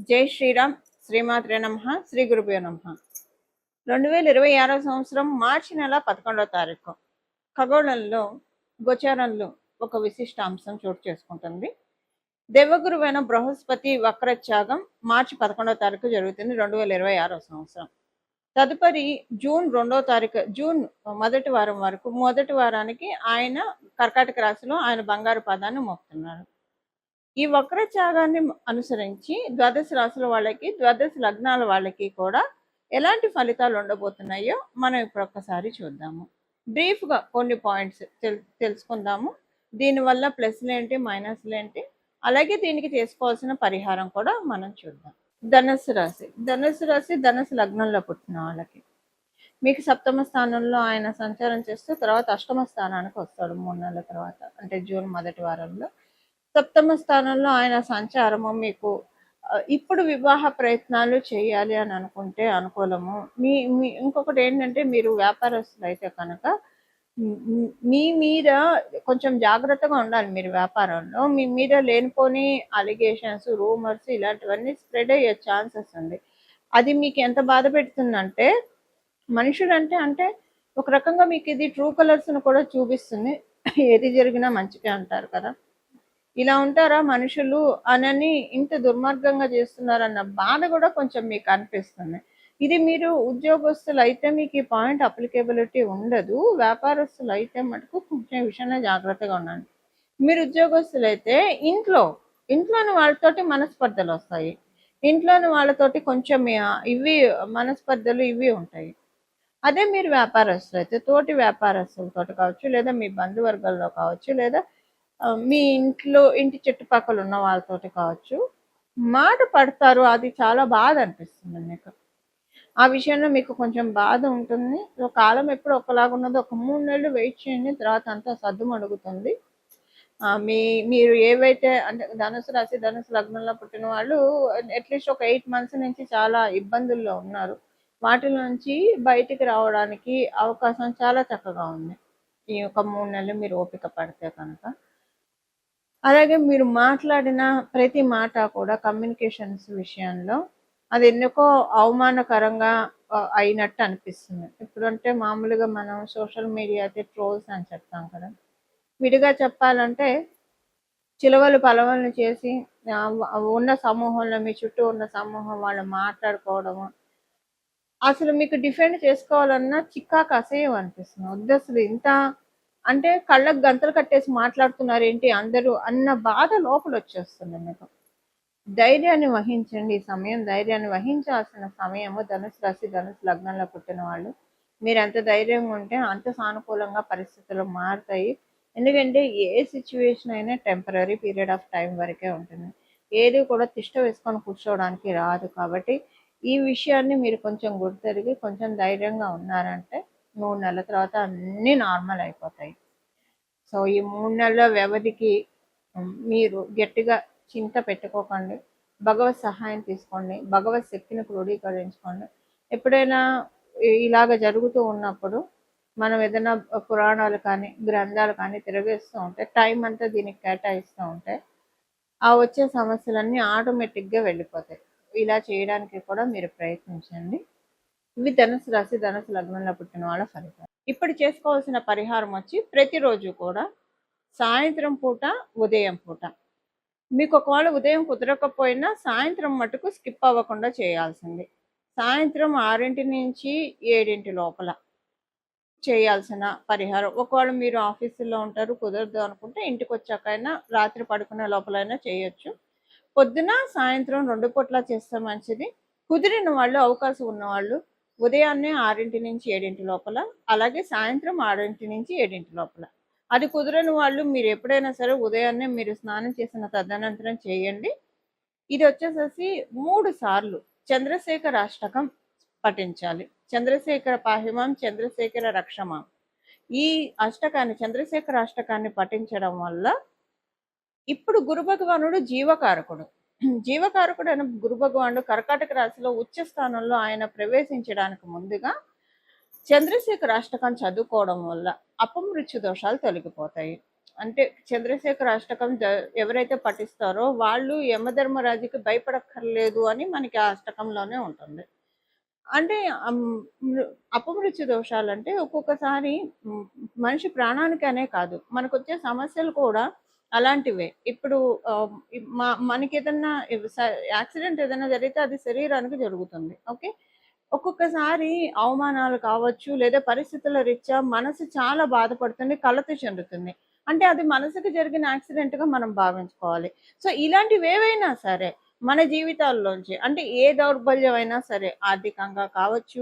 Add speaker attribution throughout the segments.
Speaker 1: జై శ్రీరామ్. శ్రీమాత్రే నమః. శ్రీ గురుభ్యో నమః. 2026 సంవత్సరం మార్చి నెల 11వ తారీఖు ఖగోళంలో గోచారంలో ఒక విశిష్ట అంశం చోటు చేసుకుంటుంది. దేవగురువైన బృహస్పతి వక్రత్యాగం మార్చి 11వ తారీఖు జరుగుతుంది 2026 సంవత్సరం. తదుపరి జూన్ 2వ తారీఖు, జూన్ మొదటి వారం వరకు, మొదటి వారానికి ఆయన కర్కాటక రాశిలో ఆయన బంగారు పాదాన్ని మోపుతున్నారు. ఈ వక్రత్యాగాన్ని అనుసరించి ద్వాదశ రాశుల వాళ్ళకి, ద్వాదశ లగ్నాల వాళ్ళకి కూడా ఎలాంటి ఫలితాలు ఉండబోతున్నాయో మనం ఇప్పుడు ఒక్కసారి చూద్దాము. బ్రీఫ్గా కొన్ని పాయింట్స్ తెలుసుకుందాము. దీనివల్ల ప్లస్లు ఏంటి, మైనస్లు ఏంటి, అలాగే దీనికి చేసుకోవాల్సిన పరిహారం కూడా మనం చూద్దాం. ధనుస్సు రాశి. ధనుస్సు లగ్నంలో పుట్టిన వాళ్ళకి మీకు సప్తమ స్థానంలో ఆయన సంచారం చేస్తూ తర్వాత అష్టమ స్థానానికి వస్తాడు 3 నెలల తర్వాత, అంటే జూన్ మొదటి వారంలో. సప్తమ స్థానంలో ఆయన సంచారము మీకు ఇప్పుడు వివాహ ప్రయత్నాలు చేయాలి అని అనుకుంటే అనుకూలము. ఇంకొకటి ఏంటంటే, మీరు వ్యాపారస్తులు అయితే కనుక మీ మీద కొంచెం జాగ్రత్తగా ఉండాలి. మీరు వ్యాపారంలో మీ మీద లేనిపోని అలిగేషన్స్, రూమర్స్ ఇలాంటివన్నీ స్ప్రెడ్ అయ్యే ఛాన్సెస్ ఉంది. అది మీకు ఎంత బాధ పెడుతుందంటే, మనుషులంటే అంటే ఒక రకంగా మీకు ఇది ట్రూ కలర్స్ను కూడా చూపిస్తుంది. ఏది జరిగినా మంచిగా అంటారు కదా, ఇలా ఉంటారా మనుషులు అనని ఇంత దుర్మార్గంగా చేస్తున్నారన్న బాధ కూడా కొంచెం మీకు అనిపిస్తుంది. ఇది మీరు ఉద్యోగస్తులు అయితే మీకు ఈ పాయింట్ అప్లికేబిలిటీ ఉండదు. వ్యాపారస్తులు అయితే మటుకు కొంచెం విషయంలో జాగ్రత్తగా ఉండండి. మీరు ఉద్యోగస్తులు అయితే ఇంట్లోని వాళ్ళతోటి మనస్పర్ధలు వస్తాయి. ఇంట్లోని వాళ్ళతోటి కొంచెం ఇవి మనస్పర్ధలు ఇవి ఉంటాయి. అదే మీరు వ్యాపారస్తులు అయితే తోటి వ్యాపారస్తులతో కావచ్చు, లేదా మీ బంధువర్గాల్లో కావచ్చు, లేదా మీ ఇంటి చుట్టుపక్కల ఉన్న వాళ్ళతోటి కావచ్చు, మాట పడతారు. అది చాలా బాధ అనిపిస్తుంది మీకు. ఆ విషయంలో మీకు కొంచెం బాధ ఉంటుంది. కాలం ఎప్పుడు ఒకలాగా ఉన్నదో, ఒక 3 నెలలు వెయిట్ చేయండి, తర్వాత అంతా సద్దుమణుగుతుంది. మీరు ఏవైతే అంటే ధనుసు రాశి, ధనుసు లగ్నంలో పుట్టిన వాళ్ళు అట్లీస్ట్ ఒక 8 మంత్స్ నుంచి చాలా ఇబ్బందుల్లో ఉన్నారు. వాటి నుంచి బయటికి రావడానికి అవకాశం చాలా చక్కగా ఉంది ఈ ఒక 3 నెలలు మీరు ఓపిక పడితే కనుక. అలాగే మీరు మాట్లాడిన ప్రతి మాట కూడా కమ్యూనికేషన్స్ విషయంలో అది ఎందుకో అవమానకరంగా అయినట్టు అనిపిస్తుంది. ఇప్పుడంటే మామూలుగా మనం సోషల్ మీడియా అయితే ట్రోల్స్ అని చెప్తాం కదా, విడిగా చెప్పాలంటే చిలవలు పలవలను చేసి ఉన్న సమూహంలో, మీ చుట్టూ ఉన్న సమూహం వాళ్ళు మాట్లాడుకోవడము, అసలు మీకు డిఫెండ్ చేసుకోవాలన్నా చిక్కాకు అసహ్యం అనిపిస్తుంది. వద్దు అసలు ఇంత అంటే కళ్ళకు గంతలు కట్టేసి మాట్లాడుతున్నారు ఏంటి అందరూ అన్న బాధ లోపల వచ్చేస్తుంది మీకు. ధైర్యాన్ని వహించండి. ఈ సమయం ధైర్యాన్ని వహించాల్సిన సమయము. ధనుసు రాశి, ధనుసు లగ్నంలో పుట్టిన వాళ్ళు మీరు ఎంత ధైర్యంగా ఉంటే అంత సానుకూలంగా పరిస్థితులు మారుతాయి. ఎందుకంటే ఏ సిచ్యువేషన్ అయినా టెంపరీ పీరియడ్ ఆఫ్ టైం వరకే ఉంటుంది. ఏది కూడా తిష్ట వేసుకొని కూర్చోవడానికి రాదు. కాబట్టి ఈ విషయాన్ని మీరు కొంచెం గుర్తెరిగి కొంచెం ధైర్యంగా ఉన్నారంటే 3 నెలల తర్వాత అన్నీ నార్మల్ అయిపోతాయి. సో ఈ 3 నెలల వ్యవధికి మీరు గట్టిగా చింత పెట్టుకోకండి. భగవత్ సహాయం తీసుకోండి. భగవత్ శక్తిని క్రోడీకరించుకోండి. ఎప్పుడైనా ఇలాగ జరుగుతూ ఉన్నప్పుడు మనం ఏదైనా పురాణాలు కానీ గ్రంథాలు కానీ తిరగేస్తూ ఉంటే, టైం అంతా దీనికి కేటాయిస్తూ ఉంటే ఆ వచ్చే సమస్యలన్నీ ఆటోమేటిక్గా వెళ్ళిపోతాయి. ఇలా చేయడానికి కూడా మీరు ప్రయత్నించండి. ఇవి ధనుసు రాశి, ధనుసు లగ్నంలో పుట్టిన వాళ్ళ ఫలితాలు. ఇప్పుడు చేసుకోవాల్సిన పరిహారం వచ్చి ప్రతిరోజు కూడా సాయంత్రం పూట, ఉదయం పూట, మీకు ఒకవేళ ఉదయం కుదరకపోయినా సాయంత్రం మటుకు స్కిప్ అవ్వకుండా చేయాల్సింది. సాయంత్రం 6 నుంచి 7 లోపల చేయాల్సిన పరిహారం. ఒకవేళ మీరు ఆఫీసులో ఉంటారు, కుదరదు అనుకుంటే ఇంటికి వచ్చాకైనా రాత్రి పడుకునే లోపలైనా చేయొచ్చు. పొద్దున సాయంత్రం 2 పూట్ల చేస్తే మంచిది. కుదిరిన వాళ్ళు, అవకాశం ఉన్నవాళ్ళు ఉదయాన్నే 6 నుంచి 7 లోపల, అలాగే సాయంత్రం 6 నుంచి 7 లోపల. అది కుదరని వాళ్ళు మీరు ఎప్పుడైనా సరే ఉదయాన్నే మీరు స్నానం చేసిన తదనంతరం చేయండి. ఇది వచ్చేసేసి 3 సార్లు చంద్రశేఖర అష్టకం పఠించాలి. చంద్రశేఖర పాహిమాం, చంద్రశేఖర రక్షమాం. ఈ అష్టకాన్ని, చంద్రశేఖర అష్టకాన్ని పఠించడం వల్ల ఇప్పుడు గురు భగవానుడు జీవకారకుడు. జీవకారకుడు అయిన గురు భగవానుడు కర్కాటక రాశిలో ఉచ్చ స్థానంలో ఆయన ప్రవేశించడానికి ముందుగా చంద్రశేఖర అష్టకం చదువుకోవడం వల్ల అపమృత్యు దోషాలు తొలగిపోతాయి. అంటే చంద్రశేఖర అష్టకం ఎవరైతే పఠిస్తారో వాళ్ళు యమధర్మరాజుకి భయపడక్కర్లేదు అని మనకి ఆ అష్టకంలోనే ఉంటుంది. అంటే అపమృత్యు దోషాలంటే ఒక్కొక్కసారి మనిషి ప్రాణానికనే కాదు, మనకొచ్చే సమస్యలు కూడా అలాంటివే. ఇప్పుడు మనకేదన్నా యాక్సిడెంట్ ఏదైనా జరిగితే అది శరీరానికి జరుగుతుంది. ఓకే. ఒక్కొక్కసారి అవమానాలు కావచ్చు, లేదా పరిస్థితుల రీత్యా మనసు చాలా బాధపడుతుంది, కలత చెందుతుంది. అంటే అది మనసుకి జరిగిన యాక్సిడెంట్‌గా మనం భావించుకోవాలి. సో, ఇలాంటివేవైనా సరే మన జీవితాల్లోంచి, అంటే ఏ దౌర్బల్యం అయినా సరే, ఆర్థికంగా కావచ్చు,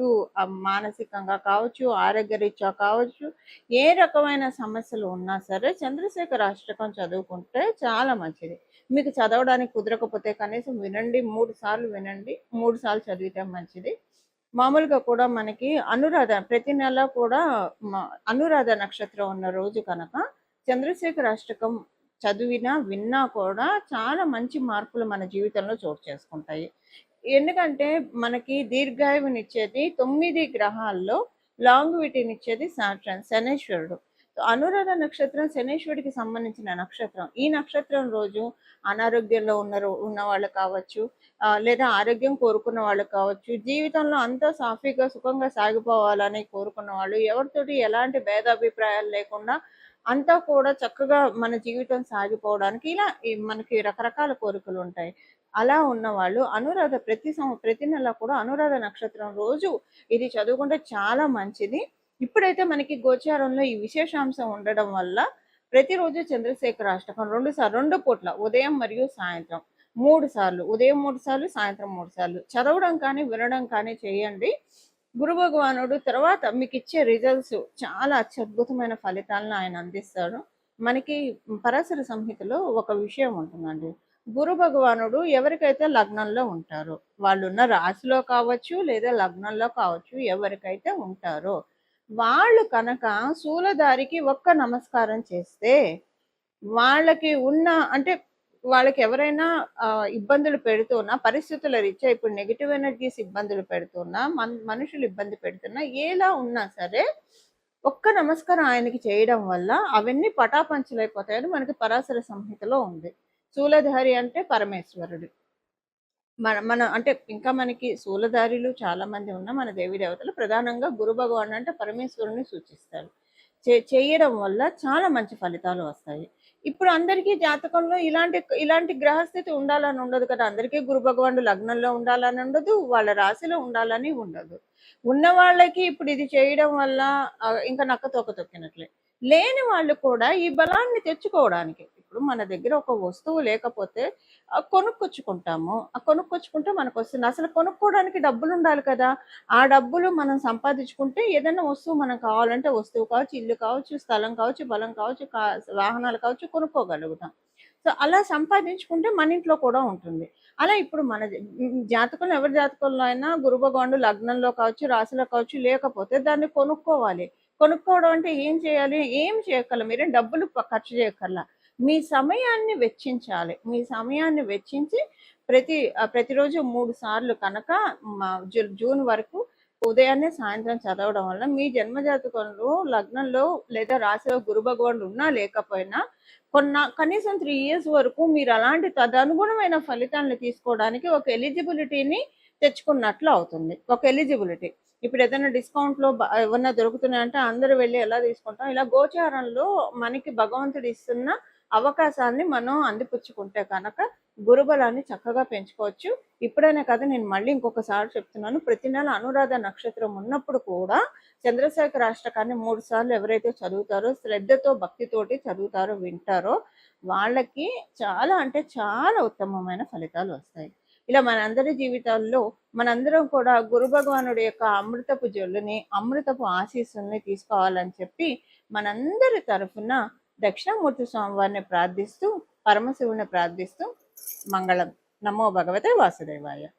Speaker 1: మానసికంగా కావచ్చు, ఆరోగ్యరీత్యా కావచ్చు, ఏ రకమైన సమస్యలు ఉన్నా సరే చంద్రశేఖర అష్టకం చదువుకుంటే చాలా మంచిది. మీకు చదవడానికి కుదరకపోతే కనీసం వినండి, 3 సార్లు వినండి. 3 సార్లు చదివితే మంచిది. మామూలుగా కూడా మనకి అనురాధ ప్రతి నెల కూడా అనురాధ నక్షత్రం ఉన్న రోజు కనుక చంద్రశేఖర అష్టకం చదివినా విన్నా కూడా చాలా మంచి మార్పులు మన జీవితంలో చోటు చేసుకుంటాయి. ఎందుకంటే మనకి దీర్ఘాయువునిచ్చేది 9 గ్రహాల్లో లాంగ్విటీనిచ్చేది సాటర్న్, శనేశ్వరుడు. అనురాధ నక్షత్రం శనేశ్వరుడికి సంబంధించిన నక్షత్రం. ఈ నక్షత్రం రోజు అనారోగ్యంలో ఉన్న వాళ్ళు కావచ్చు, లేదా ఆరోగ్యం కోరుకున్న వాళ్ళు కావచ్చు, జీవితంలో అంతా సాఫీగా సుఖంగా సాగిపోవాలని కోరుకున్న వాళ్ళు, ఎవరితోటి ఎలాంటి భేదాభిప్రాయాలు లేకుండా అంతా కూడా చక్కగా మన జీవితం సాగిపోవడానికి ఇలా మనకి రకరకాల కోరికలు ఉంటాయి. అలా ఉన్నవాళ్ళు అనురాధ ప్రతి నెల కూడా అనురాధ నక్షత్రం రోజు ఇది చదువుకుంటే చాలా మంచిది. ఇప్పుడైతే మనకి గోచారంలో ఈ విశేషాంశం ఉండడం వల్ల ప్రతిరోజు చంద్రశేఖర అష్టకం 2 పూట్ల ఉదయం మరియు సాయంత్రం 3 సార్లు, ఉదయం 3 సార్లు, సాయంత్రం 3 సార్లు చదవడం కానీ వినడం కానీ చేయండి. గురు భగవానుడు తర్వాత మీకు ఇచ్చే రిజల్ట్స్ చాలా అత్యద్భుతమైన ఫలితాలను ఆయన అందిస్తాడు. మనకి పరాశర సంహితలో ఒక విషయం ఉంటుందండి. గురు భగవానుడు ఎవరికైతే లగ్నంలో ఉంటారో, వాళ్ళున్న రాశిలో కావచ్చు లేదా లగ్నంలో కావచ్చు, ఎవరికైతే ఉంటారో వాళ్ళు కనుక శూలధారికి ఒక్క నమస్కారం చేస్తే వాళ్ళకి ఉన్న, అంటే వాళ్ళకి ఎవరైనా ఇబ్బందులు పెడుతున్నా, పరిస్థితుల రీత్యా ఇప్పుడు నెగిటివ్ ఎనర్జీస్ ఇబ్బందులు పెడుతున్నా, మనుషులు ఇబ్బంది పెడుతున్నా, ఎలా ఉన్నా సరే ఒక్క నమస్కారం ఆయనకి చేయడం వల్ల అవన్నీ పటాపంచలైపోతాయని మనకి పరాశర సంహితలో ఉంది. శూలధారి అంటే పరమేశ్వరుడు. మన అంటే ఇంకా మనకి శూలధారులు చాలా మంది ఉన్న మన దేవీ దేవతలు ప్రధానంగా గురు భగవాన్ అంటే పరమేశ్వరుని సూచిస్తారు. చేయడం వల్ల చాలా మంచి ఫలితాలు వస్తాయి. ఇప్పుడు అందరికీ జాతకంలో ఇలాంటి గ్రహస్థితి ఉండాలని ఉండదు కదా. అందరికీ గురు భగవానుడు లగ్నంలో ఉండాలని ఉండదు, వాళ్ళ రాశిలో ఉండాలని ఉండదు. ఉన్న వాళ్ళకి ఇప్పుడు ఇది చేయడం వల్ల ఇంకా నక్క తోక తొక్కినట్లే. లేని వాళ్ళు కూడా ఈ బలాన్ని తెచ్చుకోవడానికి, ఇప్పుడు మన దగ్గర ఒక వస్తువు లేకపోతే కొనుక్కొచ్చుకుంటాము. కొనుక్కొచ్చుకుంటే మనకు వస్తుంది. అసలు కొనుక్కోవడానికి డబ్బులు ఉండాలి కదా. ఆ డబ్బులు మనం సంపాదించుకుంటే ఏదైనా వస్తువు మనం కావాలంటే, వస్తువు కావచ్చు, ఇల్లు కావచ్చు, స్థలం కావచ్చు, బలం కావచ్చు, వాహనాలు కావచ్చు, కొనుక్కోగలుగుతాం. సో అలా సంపాదించుకుంటే మన ఇంట్లో కూడా ఉంటుంది. అలా ఇప్పుడు మన జాతకంలో, ఎవరి జాతకంలో అయినా గురు భగవానుడు లగ్నంలో కావచ్చు, రాశిలో కావచ్చు లేకపోతే దాన్ని కొనుక్కోవాలి. కొనుక్కోవడం అంటే ఏం చేయాలి? ఏం చేయక్కర్ల, మీరేం డబ్బులు ఖర్చు చేయక్కర్లా. మీ సమయాన్ని వెచ్చించాలి. మీ సమయాన్ని వెచ్చించి ప్రతిరోజు 3 సార్లు కనుక జూన్ వరకు ఉదయాన్నే సాయంత్రం చదవడం వల్ల మీ జన్మజాతకంలో లగ్నంలో లేదా రాశిలో గురు భగవానుడు ఉన్నా లేకపోయినా కనీసం 3 years వరకు మీరు అలాంటి తదనుగుణమైన ఫలితాలను తీసుకోవడానికి ఒక ఎలిజిబిలిటీని తెచ్చుకున్నట్లు అవుతుంది. ఒక ఎలిజిబిలిటీ. ఇప్పుడు ఏదైనా డిస్కౌంట్లో ఏమన్నా దొరుకుతున్నాయంటే అందరూ వెళ్ళి ఎలా తీసుకుంటాం, ఇలా గోచారంలో మనకి భగవంతుడు ఇస్తున్న అవకాశాన్ని మనం అందిపుచ్చుకుంటే కనుక గురుబలాన్ని చక్కగా పెంచుకోవచ్చు. ఇప్పుడైనా కదా, నేను మళ్ళీ ఇంకొకసారి చెప్తున్నాను, ప్రతి నెల అనురాధ నక్షత్రం ఉన్నప్పుడు కూడా చంద్రశేఖర అష్టకాన్ని 3 సార్లు ఎవరైతే చదువుతారో, శ్రద్ధతో భక్తితోటి చదువుతారో, వింటారో వాళ్ళకి చాలా అంటే చాలా ఉత్తమమైన ఫలితాలు వస్తాయి. ఇలా మనందరి జీవితాల్లో మనందరం కూడా గురు భగవానుడి యొక్క అమృతపు జల్లుని, అమృతపు ఆశీస్సుల్ని తీసుకోవాలని చెప్పి మనందరి తరఫున దక్షిణామూర్తి స్వామివారిని ప్రార్థిస్తూ, పరమశివుని ప్రార్థిస్తూ మంగళం. నమో భగవతే వాసుదేవాయ.